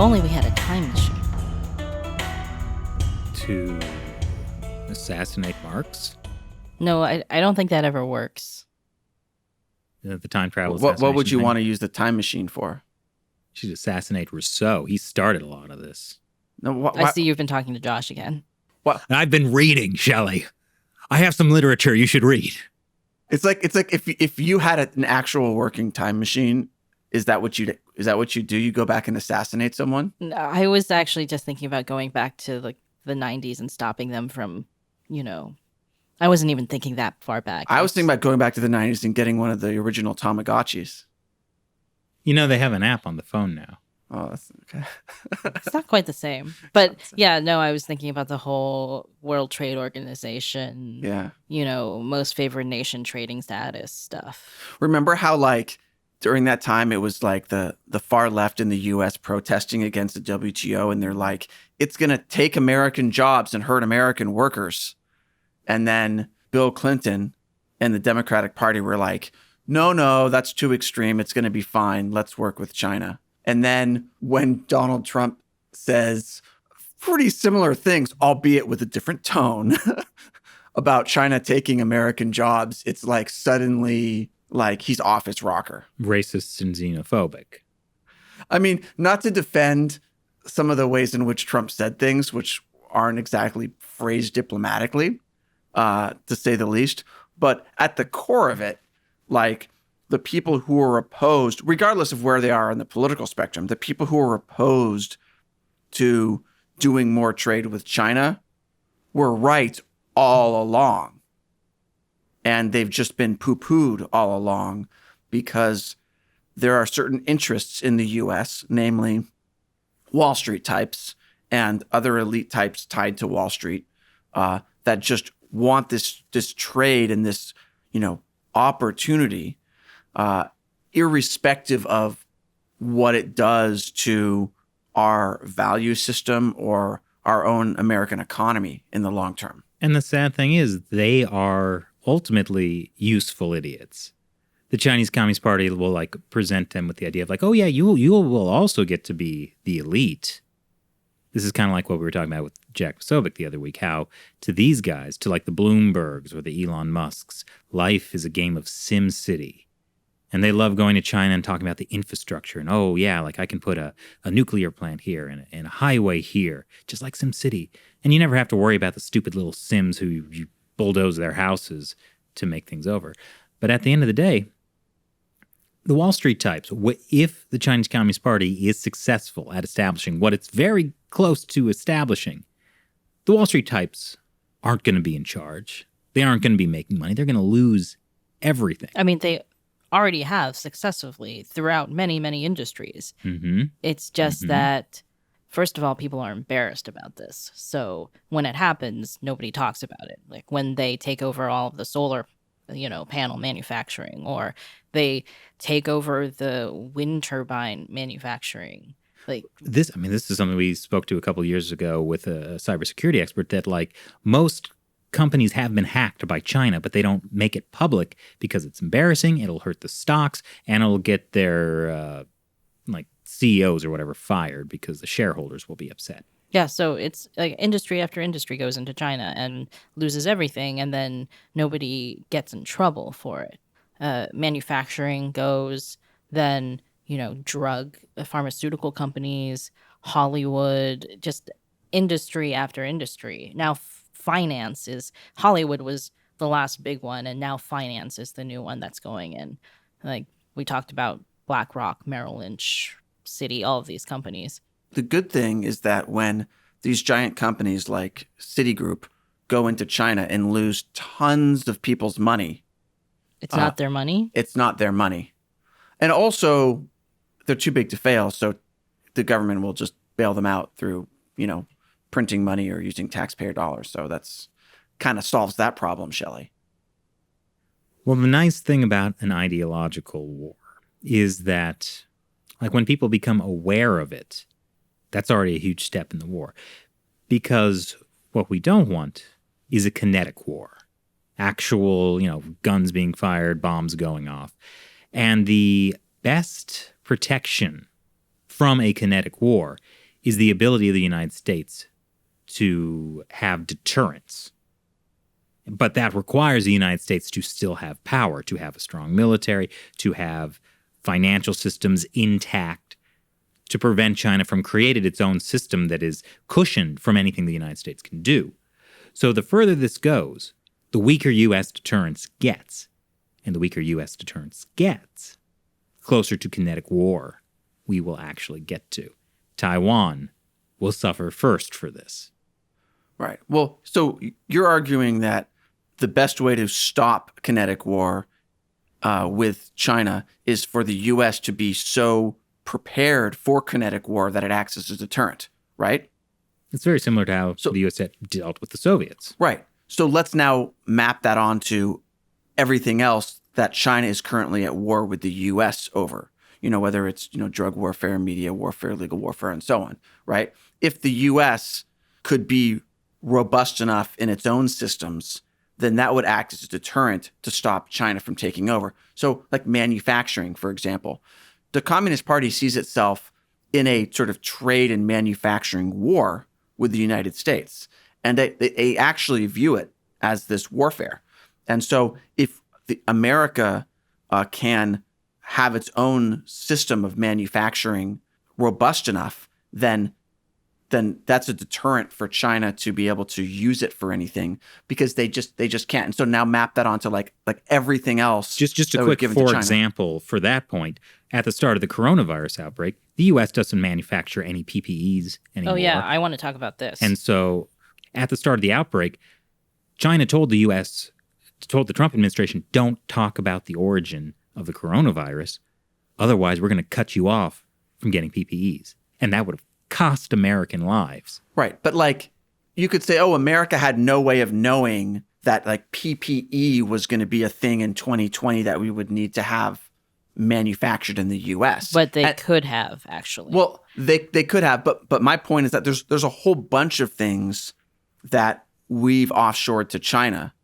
only we had a time machine. To assassinate Marx? No, I don't think that ever works. The time travel What would you thing? want to use the time machine for? You should assassinate Rousseau. He started a lot of this. No, I see you've been talking to Josh again. What? And I've been reading, Shelley. I have some literature you should read. It's like if you had an actual working time machine, is that what you do? You go back and assassinate someone? No, I was actually just thinking about going back to like the 90s and stopping them from, I wasn't even thinking that far back. I was thinking about going back to the 90s and getting one of the original Tamagotchis. They have an app on the phone now. Oh, that's okay. It's not quite the same. But yeah, no, I was thinking about the whole World Trade Organization, Yeah. Most favored nation trading status stuff. Remember how during that time it was like the far left in the US protesting against the WTO, and they're like, it's going to take American jobs and hurt American workers. And then Bill Clinton and the Democratic Party were like, no, that's too extreme. It's going to be fine. Let's work with China. And then when Donald Trump says pretty similar things, albeit with a different tone, about China taking American jobs, it's like suddenly like he's off his rocker. Racist and xenophobic. I mean, not to defend some of the ways in which Trump said things, which aren't exactly phrased diplomatically, to say the least. But at the core of it, like the people who are opposed, regardless of where they are on the political spectrum, the people who are opposed to doing more trade with China were right all along. And they've just been poo-pooed all along because there are certain interests in the U.S., namely Wall Street types and other elite types tied to Wall Street, that just want this trade and this, opportunity, irrespective of what it does to our value system or our own American economy in the long term. And the sad thing is they are ultimately useful idiots. The Chinese Communist Party will present them with the idea of oh yeah, you will also get to be the elite. This is kind of like what we were talking about with Jack Posobiec the other week, how to these guys, to the Bloombergs or the Elon Musks, life is a game of Sim City. And they love going to China and talking about the infrastructure. And oh yeah, I can put a nuclear plant here and a highway here, just like Sim City. And you never have to worry about the stupid little Sims who you bulldoze their houses to make things over. But at the end of the day, the Wall Street types, if the Chinese Communist Party is successful at establishing what it's very close to establishing, the Wall Street types aren't going to be in charge. They aren't going to be making money. They're going to lose everything. I mean, they already have successfully throughout many, many industries. Mm-hmm. It's just that, first of all, people are embarrassed about this. So when it happens, nobody talks about it. Like when they take over all of the solar panel manufacturing, or they take over the wind turbine manufacturing. This is something we spoke to a couple of years ago with a cybersecurity expert, that most companies have been hacked by China, but they don't make it public because it's embarrassing. It'll hurt the stocks, and it'll get their CEOs or whatever fired because the shareholders will be upset. Yeah, so it's industry after industry goes into China and loses everything, and then nobody gets in trouble for it. Manufacturing goes, then, pharmaceutical companies, Hollywood, just industry after industry. Now Hollywood was the last big one, and now finance is the new one that's going in. We talked about BlackRock, Merrill Lynch, Citi, all of these companies. The good thing is that when these giant companies like Citigroup go into China and lose tons of people's money, it's not their money? It's not their money. And also, they're too big to fail, so the government will just bail them out through, printing money or using taxpayer dollars. So that's kind of solves that problem, Shelley. Well, the nice thing about an ideological war is that, when people become aware of it, that's already a huge step in the war. Because what we don't want is a kinetic war. Actual, guns being fired, bombs going off. And the best protection from a kinetic war is the ability of the United States to have deterrence. But that requires the United States to still have power, to have a strong military, to have financial systems intact, to prevent China from creating its own system that is cushioned from anything the United States can do. So the further this goes, the weaker U.S. deterrence gets. And the weaker U.S. deterrence gets, closer to kinetic war we will actually get to. Taiwan will suffer first for this. Right. Well, so you're arguing that the best way to stop kinetic war with China is for the U.S. to be so prepared for kinetic war that it acts as a deterrent, right? It's very similar to how the U.S. dealt with the Soviets. Right. So let's now map that onto everything else that China is currently at war with the U.S. over, whether it's, drug warfare, media warfare, legal warfare, and so on, right? If the U.S. could be robust enough in its own systems, then that would act as a deterrent to stop China from taking over. So like manufacturing, for example, the Communist Party sees itself in a sort of trade and manufacturing war with the United States. And they actually view it as this warfare. And so if America can have its own system of manufacturing robust enough, then that's a deterrent for China to be able to use it for anything, because they just can't. And so now map that onto like everything else. Just a quick for example for that point. At the start of the coronavirus outbreak, the U.S. doesn't manufacture any PPEs anymore. Oh yeah, I want to talk about this. And so at the start of the outbreak, China told the Trump administration, don't talk about the origin of the coronavirus. Otherwise, we're going to cut you off from getting PPEs. And that would have cost American lives. Right. But you could say, America had no way of knowing that PPE was going to be a thing in 2020 that we would need to have manufactured in the U.S. But they could have, actually. Well, they could have. But my point is that there's a whole bunch of things that we've offshored to China,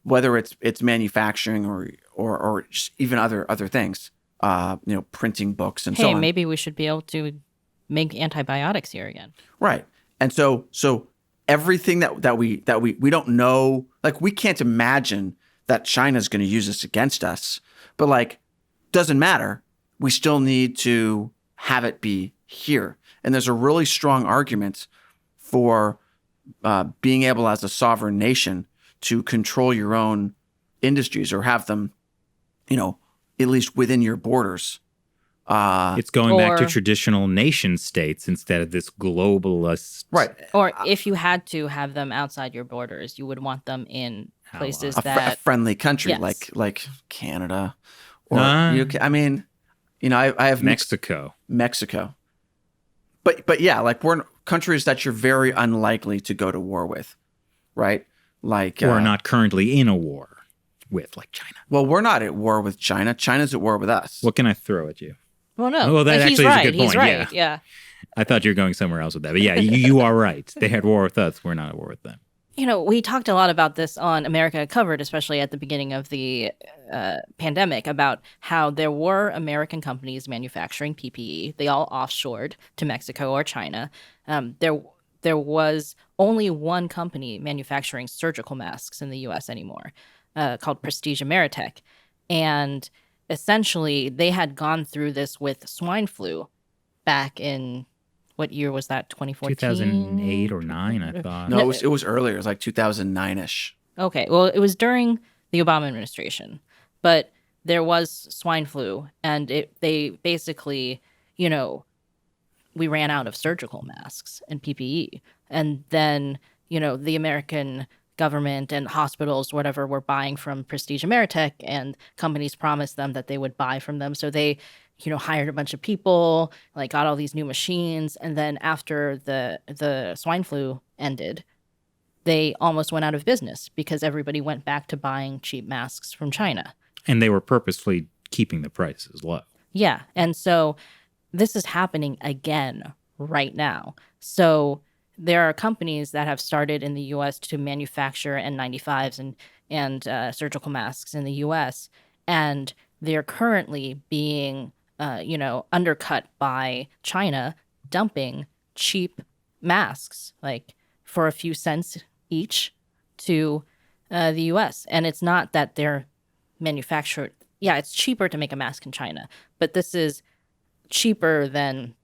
whether it's manufacturing or just even other things, printing books and so on. Hey, maybe we should be able to make antibiotics here again. Right. And so everything that we don't know, we can't imagine that China's going to use this against us, but doesn't matter. We still need to have it be here. And there's a really strong argument for being able as a sovereign nation to control your own industries or have them, at least within your borders. It's going back to traditional nation states instead of this globalist. Right. Or if you had to have them outside your borders, you would want them in places a friendly country, yes. like Canada or UK. I mean, I have Mexico. But yeah, we're countries that you're very unlikely to go to war with, right? We're not currently in a war with, like China. Well, we're not at war with China. China's at war with us. What can I throw at you? Well, no. Well, that actually is a good point. He's right. Yeah. I thought you were going somewhere else with that. But yeah, you are right. They had war with us. We're not at war with them. We talked a lot about this on America Covered, especially at the beginning of the pandemic, about how there were American companies manufacturing PPE. They all offshored to Mexico or China. There was only one company manufacturing surgical masks in the U.S. anymore, called Prestige Ameritech. And essentially, they had gone through this with swine flu back in, what year was that, 2014? 2008 or 9, I thought. No, it was earlier. It was 2009-ish. Okay, well, it was during the Obama administration. But there was swine flu, and they basically, we ran out of surgical masks and PPE. And then, the American government and hospitals, whatever, were buying from Prestige Ameritech, and companies promised them that they would buy from them. So they, hired a bunch of people, got all these new machines. And then after the swine flu ended, they almost went out of business because everybody went back to buying cheap masks from China. And they were purposefully keeping the prices low. Yeah. And so this is happening again right now. So there are companies that have started in the U.S. to manufacture N95s and surgical masks in the U.S., and they're currently being undercut by China dumping cheap masks, like for a few cents each, to the U.S. And it's not that they're manufactured. Yeah, it's cheaper to make a mask in China, but this is cheaper than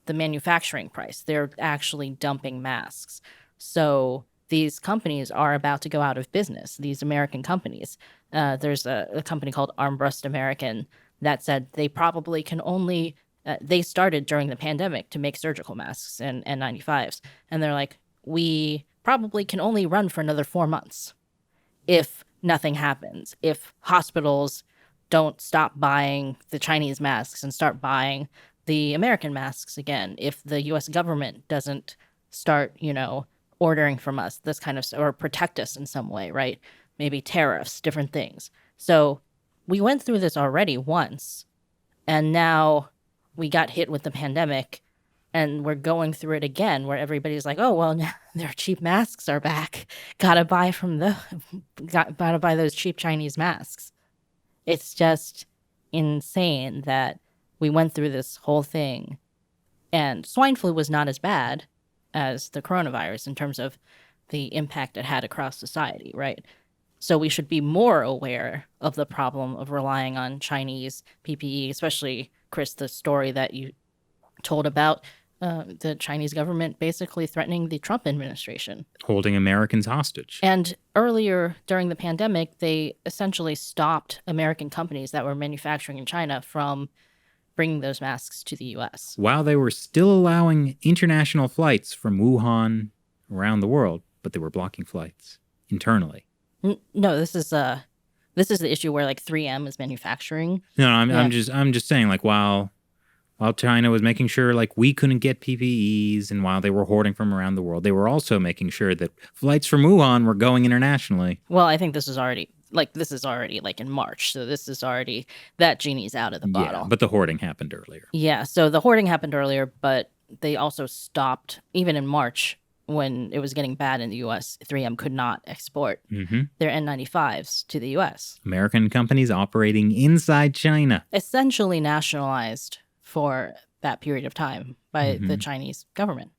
the manufacturing price. They're actually dumping masks. So these companies are about to go out of business, these American companies. There's a company called Armbrust American that said they probably can only, they started during the pandemic to make surgical masks and N95s. And they're like, we probably can only run for another 4 months if nothing happens, if hospitals don't stop buying the Chinese masks and start buying the American masks again, if the US government doesn't start, ordering from us this kind of, or protect us in some way, right? Maybe tariffs, different things. So we went through this already once, and now we got hit with the pandemic, and we're going through it again, where everybody's like, oh, well, now their cheap masks are back. Gotta buy those cheap Chinese masks. It's just insane that we went through this whole thing, and swine flu was not as bad as the coronavirus in terms of the impact it had across society, right? So we should be more aware of the problem of relying on Chinese PPE, especially, Chris, the story that you told about the Chinese government basically threatening the Trump administration. Holding Americans hostage. And earlier during the pandemic, they essentially stopped American companies that were manufacturing in China from bringing those masks to the U.S. While they were still allowing international flights from Wuhan around the world, but they were blocking flights internally. No, this is the issue where like 3M is manufacturing. No, I'm just saying, like, while China was making sure like we couldn't get PPEs, and while they were hoarding from around the world, they were also making sure that flights from Wuhan were going internationally. Well, I think this is already like in March, so this is already, that genie's out of the bottle. Yeah, but the hoarding happened earlier. Yeah, so the hoarding happened earlier, but they also stopped even in March when it was getting bad in the U.S. 3M could not export their N95s to the U.S. American companies operating inside China, essentially nationalized for that period of time by the Chinese government.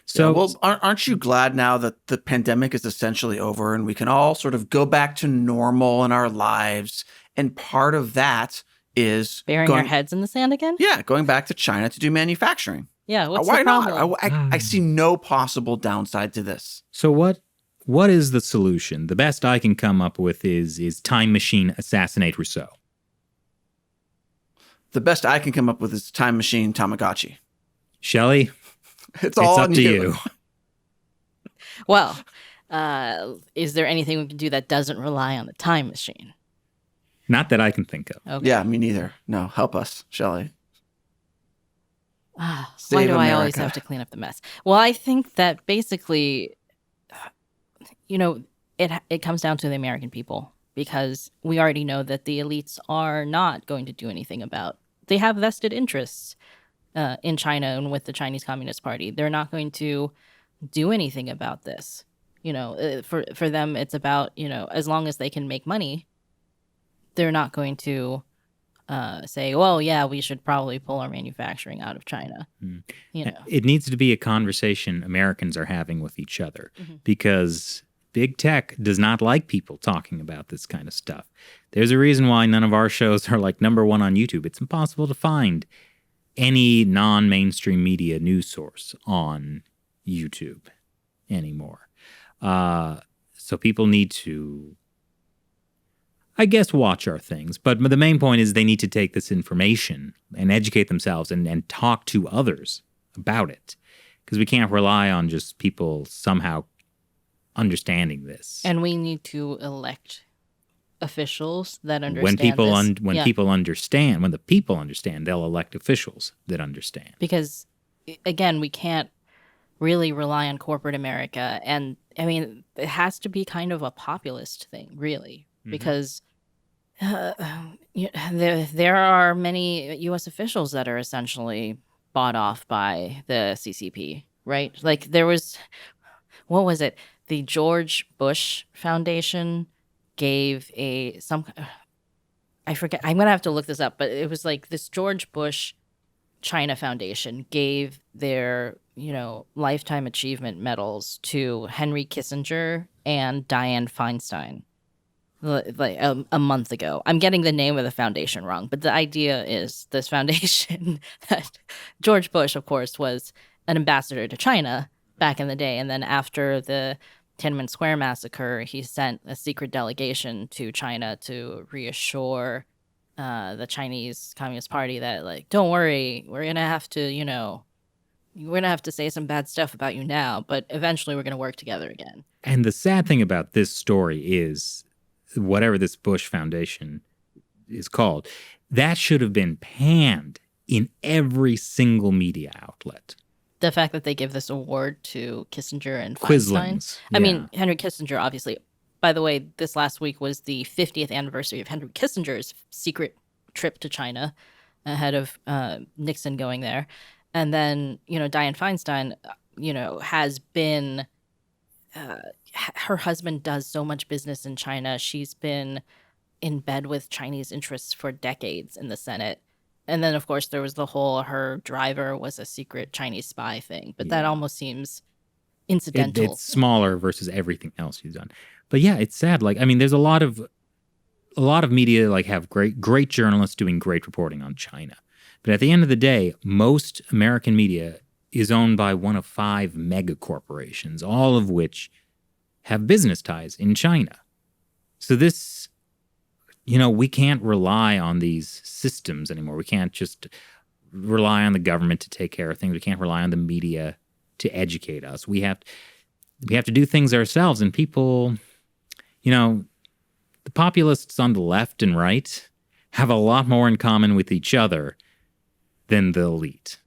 So, well, aren't you glad now that the pandemic is essentially over and we can all sort of go back to normal in our lives? And part of that is burying our heads in the sand again? Yeah, going back to China to do manufacturing. Yeah, what's why the problem? not? I see no possible downside to this. So what is the solution? The best I can come up with is time machine assassinate Rousseau. The best I can come up with is time machine Tamagotchi. Shelley, it's all up to you. Well, is there anything we can do that doesn't rely on the time machine? Not that I can think of. Okay. Yeah, me neither. No, help us, Shelley. Why do I always have to clean up the mess? Well, I think that basically, it comes down to the American people, because we already know that the elites are not going to do anything about. They have vested interests in China and with the Chinese Communist Party. They're not going to do anything about this. For them, it's about, as long as they can make money, they're not going to say, well, yeah, we should probably pull our manufacturing out of China. It needs to be a conversation Americans are having with each other, because big tech does not like people talking about this kind of stuff. There's a reason why none of our shows are like -- on YouTube. It's impossible to find any non-mainstream media news source on YouTube anymore. So people need to, I guess, watch our things. But the main point is they need to take this information and educate themselves and talk to others about it. Because we can't rely on just people somehow understanding this. And we need to elect officials that understand when the people understand, they'll elect officials that understand. Because, again, we can't really rely on corporate America. And, I mean, it has to be kind of a populist thing, really. Because there are many U.S. officials that are essentially bought off by the CCP, right? Like there was, what was it? The George Bush Foundation gave I I forget. I'm gonna have to look this up, but it was like this George Bush China Foundation gave their, lifetime achievement medals to Henry Kissinger and Dianne Feinstein like a month ago. I'm getting the name of the foundation wrong, but the idea is this foundation that George Bush, of course, was an ambassador to China back in the day. And then after the Tiananmen Square massacre, he sent a secret delegation to China to reassure the Chinese Communist Party that, like, don't worry, we're gonna have to say some bad stuff about you now, but eventually we're gonna work together again. And the sad thing about this story is, whatever this Bush Foundation is called, that should have been panned in every single media outlet. The fact that they give this award to Kissinger and Feinstein. Quislings. I mean, Henry Kissinger, obviously. By the way, this last week was the 50th anniversary of Henry Kissinger's secret trip to China ahead of Nixon going there. And then, Dianne Feinstein, has been, her husband does so much business in China. She's been in bed with Chinese interests for decades in the Senate. And then, of course, there was the whole her driver was a secret Chinese spy thing. But that almost seems incidental. It's smaller versus everything else she's done. But yeah, it's sad. Like, I mean, there's a lot of media like have great journalists doing great reporting on China. But at the end of the day, most American media is owned by one of 5 mega corporations, all of which have business ties in China. So this, we can't rely on these systems anymore. We can't just rely on the government to take care of things. We can't rely on the media to educate us. We have to do things ourselves. And people, the populists on the left and right have a lot more in common with each other than the elite.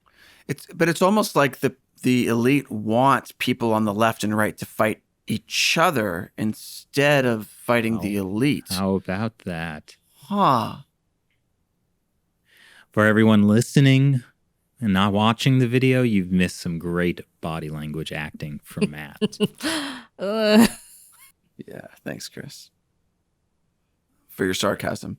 But it's almost like the elite wants people on the left and right to fight each other instead of fighting the elite. How about that? Huh. For everyone listening and not watching the video, you've missed some great body language acting from Matt. Yeah, thanks, Chris, for your sarcasm.